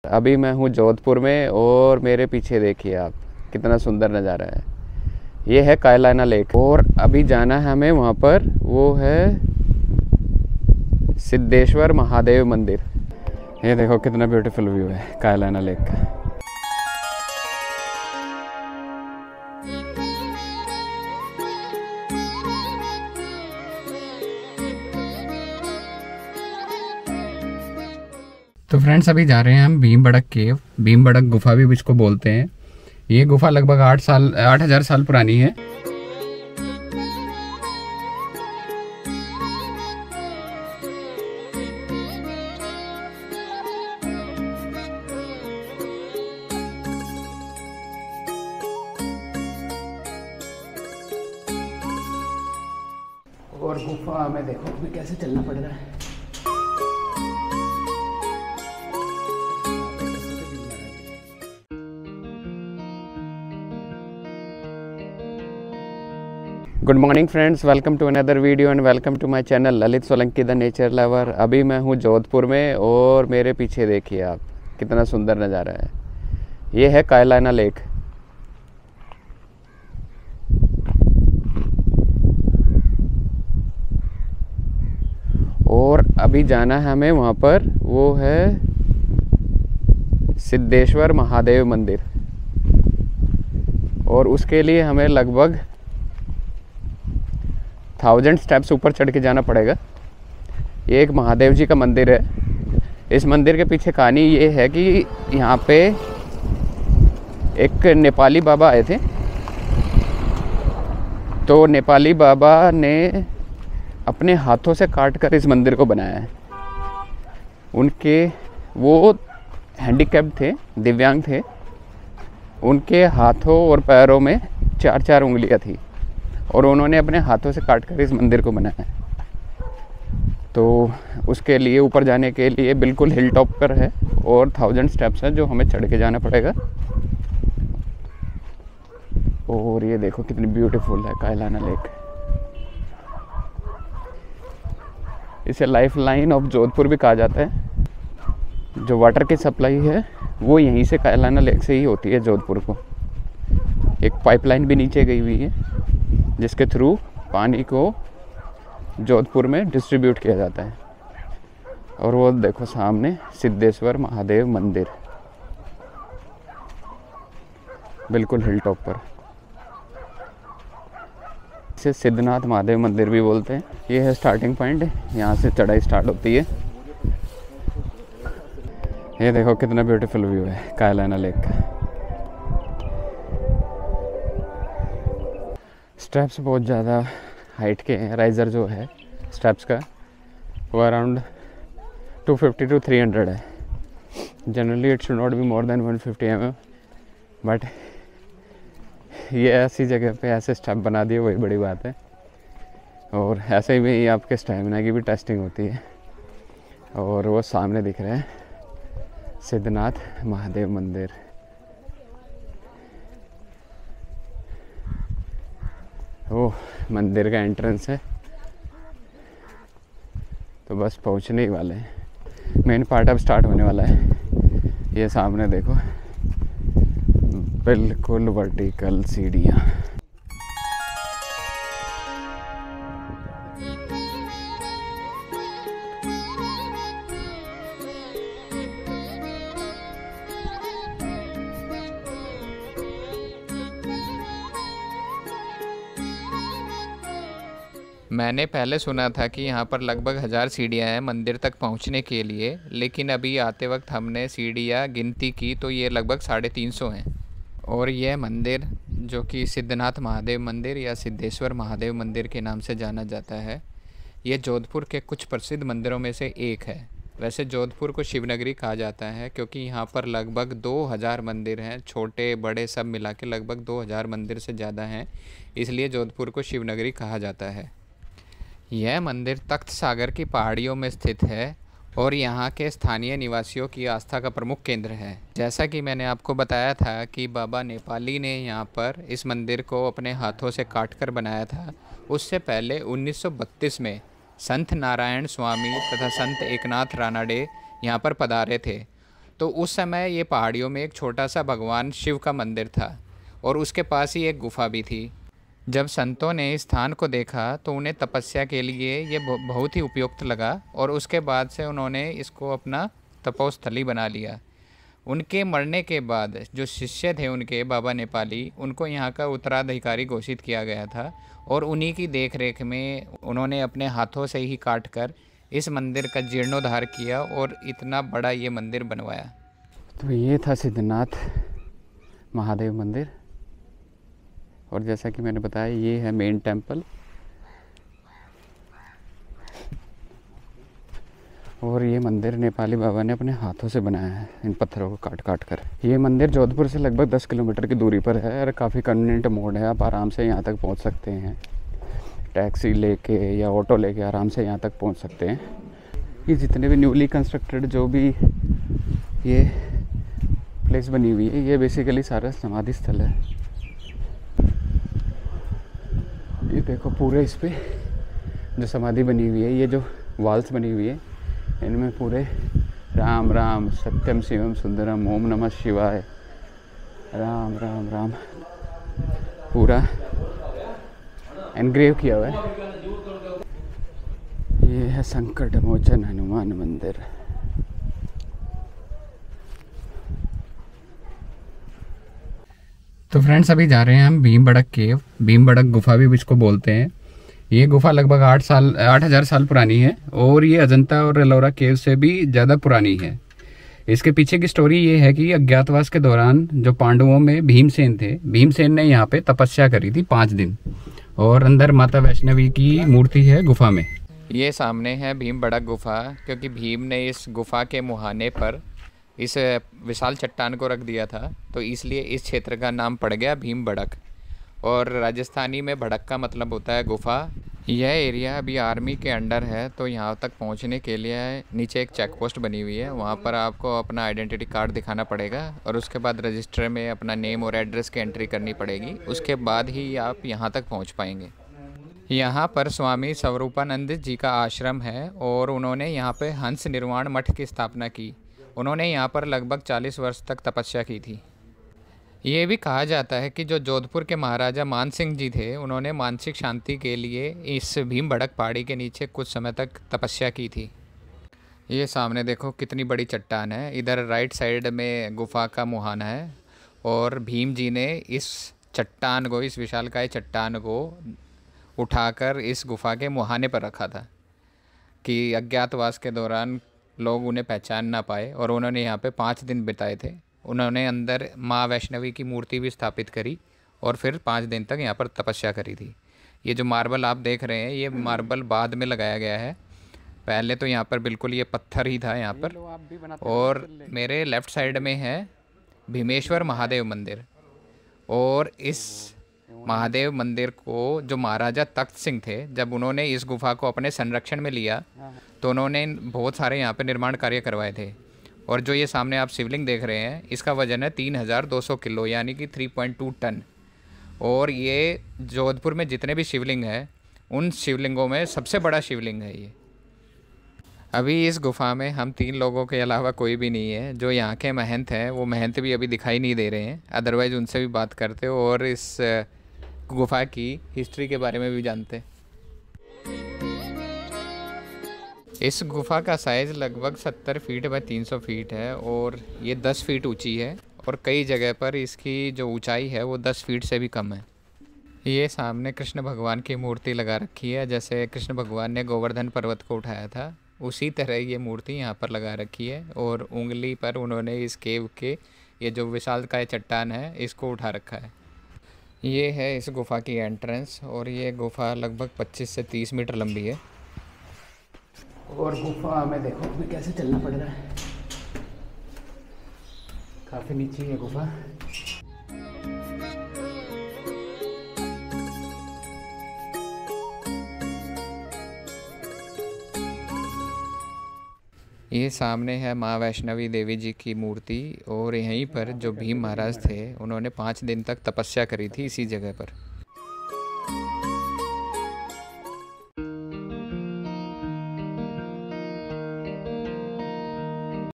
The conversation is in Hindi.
अभी मैं हूँ जोधपुर में और मेरे पीछे देखिए आप कितना सुंदर नज़ारा है। ये है कायलाना लेक और अभी जाना है हमें वहाँ पर, वो है सिद्धेश्वर महादेव मंदिर। ये देखो कितना ब्यूटीफुल व्यू है कायलाना लेक का। तो फ्रेंड्स अभी जा रहे हैं हम भीमबड़क केव, भीमबड़क गुफा भी इसको बोलते हैं। ये गुफा लगभग 8,000 साल पुरानी है। और गुफा में देखो अभी कैसे चलना पड़ रहा है। Good morning friends, welcome to another video and welcome to my channel Lalit Solanki the nature lover. अभी मैं हूँ जोधपुर में और मेरे पीछे देखिए आप कितना सुंदर नज़ारा है। ये है कायलाना लेक। और अभी जाना है हमें वहाँ पर, वो है सिद्धेश्वर महादेव मंदिर। और उसके लिए हमें लगभग 1000 स्टेप्स ऊपर चढ़ के जाना पड़ेगा। ये एक महादेव जी का मंदिर है। इस मंदिर के पीछे कहानी ये है कि यहाँ पे एक नेपाली बाबा आए थे। तो नेपाली बाबा ने अपने हाथों से काट कर इस मंदिर को बनाया है। वो हैंडीकैप्ड थे, दिव्यांग थे। उनके हाथों और पैरों में 4-4 उंगलियां थी और उन्होंने अपने हाथों से काट कर इस मंदिर को बनाया है। तो उसके लिए ऊपर जाने के लिए बिल्कुल हिल टॉप पर है और 1000 स्टेप्स है जो हमें चढ़ के जाना पड़ेगा। और ये देखो कितनी ब्यूटीफुल है कायलाना लेक। इसे लाइफ लाइन ऑफ जोधपुर भी कहा जाता है। जो वाटर की सप्लाई है वो यहीं से कायलाना लेक से ही होती है जोधपुर को। एक पाइपलाइन भी नीचे गई हुई है जिसके थ्रू पानी को जोधपुर में डिस्ट्रीब्यूट किया जाता है। और वो देखो सामने सिद्धेश्वर महादेव मंदिर, बिल्कुल हिल टॉप पर। इसे सिद्धनाथ महादेव मंदिर भी बोलते हैं। ये है स्टार्टिंग पॉइंट, यहाँ से चढ़ाई स्टार्ट होती है। ये देखो कितना ब्यूटीफुल व्यू है कायलाना लेक का। स्टेप्स बहुत ज़्यादा हाइट के हैं। राइज़र जो है स्टेप्स का वो अराउंड 250 to 300 है। Generally it should not be more than 150 mm, but ये ऐसी जगह पे ऐसे स्टेप बना दिए वही बड़ी बात है। और ऐसे ही भी आपके स्टैमिना की भी टेस्टिंग होती है। और वो सामने दिख रहा है सिद्धनाथ महादेव मंदिर। ओह, मंदिर का एंट्रेंस है। तो बस पहुंचने ही वाले हैं। मेन पार्ट अब स्टार्ट होने वाला है। ये सामने देखो बिल्कुल वर्टिकल सीढ़ियाँ। मैंने पहले सुना था कि यहाँ पर लगभग 1000 सीढ़ियाँ हैं मंदिर तक पहुँचने के लिए, लेकिन अभी आते वक्त हमने सीढ़ियाँ गिनती की तो ये लगभग 350 हैं। और यह मंदिर जो कि सिद्धनाथ महादेव मंदिर या सिद्धेश्वर महादेव मंदिर के नाम से जाना जाता है, ये जोधपुर के कुछ प्रसिद्ध मंदिरों में से एक है। वैसे जोधपुर को शिवनगरी कहा जाता है क्योंकि यहाँ पर लगभग 2000 मंदिर हैं, छोटे बड़े सब मिला के लगभग 2000 मंदिर से ज़्यादा हैं, इसलिए जोधपुर को शिवनगरी कहा जाता है। यह मंदिर तख्त सागर की पहाड़ियों में स्थित है और यहाँ के स्थानीय निवासियों की आस्था का प्रमुख केंद्र है। जैसा कि मैंने आपको बताया था कि बाबा नेपाली ने यहाँ पर इस मंदिर को अपने हाथों से काटकर बनाया था, उससे पहले 1932 में संत नारायण स्वामी तथा संत एकनाथ रानाडे यहाँ पर पधारे थे। तो उस समय ये पहाड़ियों में एक छोटा सा भगवान शिव का मंदिर था और उसके पास ही एक गुफा भी थी। जब संतों ने इस स्थान को देखा तो उन्हें तपस्या के लिए ये बहुत ही उपयुक्त लगा और उसके बाद से उन्होंने इसको अपना तपोस्थली बना लिया। उनके मरने के बाद जो शिष्य थे उनके बाबा नेपाली, उनको यहाँ का उत्तराधिकारी घोषित किया गया था और उन्हीं की देखरेख में उन्होंने अपने हाथों से ही काट कर इस मंदिर का जीर्णोद्धार किया और इतना बड़ा ये मंदिर बनवाया। तो ये था सिद्धनाथ महादेव मंदिर, और जैसा कि मैंने बताया ये है मेन टेंपल, और ये मंदिर नेपाली बाबा ने अपने हाथों से बनाया है इन पत्थरों को काट काट कर। ये मंदिर जोधपुर से लगभग 10 किलोमीटर की दूरी पर है और काफ़ी कन्वीनियंट मोड है, आप आराम से यहाँ तक पहुँच सकते हैं। टैक्सी लेके या ऑटो लेके आराम से यहाँ तक पहुँच सकते हैं। ये जितने भी न्यूली कंस्ट्रक्टेड जो भी ये प्लेस बनी हुई है, ये बेसिकली सारा समाधि स्थल है। ये देखो पूरे इस पे जो समाधि बनी हुई है, ये जो वॉल्स बनी हुई है, इनमें पूरे राम राम सत्यम शिवम सुंदरम ओम नमः शिवाय राम राम राम पूरा एनग्रेव किया हुआ है। ये है संकट मोचन हनुमान मंदिर। तो फ्रेंड्स अभी जा रहे हैं हम भीमबड़क केव, भीमबड़क गुफा भी इसको बोलते हैं। ये गुफा लगभग 8,000 साल पुरानी है और ये अजंता और एलोरा केव से भी ज़्यादा पुरानी है। इसके पीछे की स्टोरी ये है कि अज्ञातवास के दौरान जो पांडवों में भीमसेन थे, भीमसेन ने यहाँ पे तपस्या करी थी 5 दिन, और अंदर माता वैष्णवी की मूर्ति है गुफा में। ये सामने है भीमबड़क गुफा, क्योंकि भीम ने इस गुफा के मुहाने पर इस विशाल चट्टान को रख दिया था, तो इसलिए इस क्षेत्र का नाम पड़ गया भीमबड़क। और राजस्थानी में भड़क का मतलब होता है गुफा। यह एरिया अभी आर्मी के अंडर है, तो यहाँ तक पहुँचने के लिए नीचे एक चेक पोस्ट बनी हुई है, वहाँ पर आपको अपना आइडेंटिटी कार्ड दिखाना पड़ेगा और उसके बाद रजिस्टर में अपना नेम और एड्रेस की एंट्री करनी पड़ेगी। उसके बाद ही आप यहाँ तक पहुँच पाएंगे। यहाँ पर स्वामी स्वरूपानंद जी का आश्रम है और उन्होंने यहाँ पे हंस निर्वाण मठ की स्थापना की। उन्होंने यहाँ पर लगभग 40 वर्ष तक तपस्या की थी। ये भी कहा जाता है कि जो जोधपुर के महाराजा मान सिंह जी थे, उन्होंने मानसिक शांति के लिए इस भीमबड़क पहाड़ी के नीचे कुछ समय तक तपस्या की थी। ये सामने देखो कितनी बड़ी चट्टान है, इधर राइट साइड में गुफा का मुहाना है और भीम जी ने इस चट्टान को, इस विशालकाय चट्टान को उठाकर इस गुफा के मुहाने पर रखा था कि अज्ञातवास के दौरान लोग उन्हें पहचान ना पाए, और उन्होंने यहाँ पे 5 दिन बिताए थे। उन्होंने अंदर माँ वैष्णवी की मूर्ति भी स्थापित करी और फिर 5 दिन तक यहाँ पर तपस्या करी थी। ये जो मार्बल आप देख रहे हैं, ये मार्बल बाद में लगाया गया है, पहले तो यहाँ पर बिल्कुल ये पत्थर ही था यहाँ पर। और मेरे लेफ़्ट साइड में है भीमेश्वर महादेव मंदिर, और इस महादेव मंदिर को जो महाराजा तख्त सिंह थे, जब उन्होंने इस गुफा को अपने संरक्षण में लिया तो उन्होंने बहुत सारे यहाँ पे निर्माण कार्य करवाए थे। और जो ये सामने आप शिवलिंग देख रहे हैं, इसका वजन है 3200 किलो, यानी कि 3.2 टन। और ये जोधपुर में जितने भी शिवलिंग हैं, उन शिवलिंगों में सबसे बड़ा शिवलिंग है ये। अभी इस गुफा में हम 3 लोगों के अलावा कोई भी नहीं है। जो यहाँ के महंत हैं, वो महंत भी अभी दिखाई नहीं दे रहे हैं, अदरवाइज़ उनसे भी बात करते हो और इस गुफा की हिस्ट्री के बारे में भी जानते। इस गुफा का साइज़ लगभग 70 फीट बाय 300 फीट है और ये 10 फीट ऊंची है, और कई जगह पर इसकी जो ऊंचाई है वो 10 फीट से भी कम है। ये सामने कृष्ण भगवान की मूर्ति लगा रखी है, जैसे कृष्ण भगवान ने गोवर्धन पर्वत को उठाया था, उसी तरह ये मूर्ति यहाँ पर लगा रखी है। और उंगली पर उन्होंने इस केव के ये जो विशालकाय चट्टान है, इसको उठा रखा है। ये है इस गुफा की एंट्रेंस, और ये गुफा लगभग 25 से 30 मीटर लंबी है। और गुफा में देखो हमें कैसे चलना पड़ रहा है, काफ़ी नीचे है गुफा। ये सामने है माँ वैष्णवी देवी जी की मूर्ति, और यहीं पर जो भीम महाराज थे, उन्होंने 5 दिन तक तपस्या करी थी इसी जगह पर।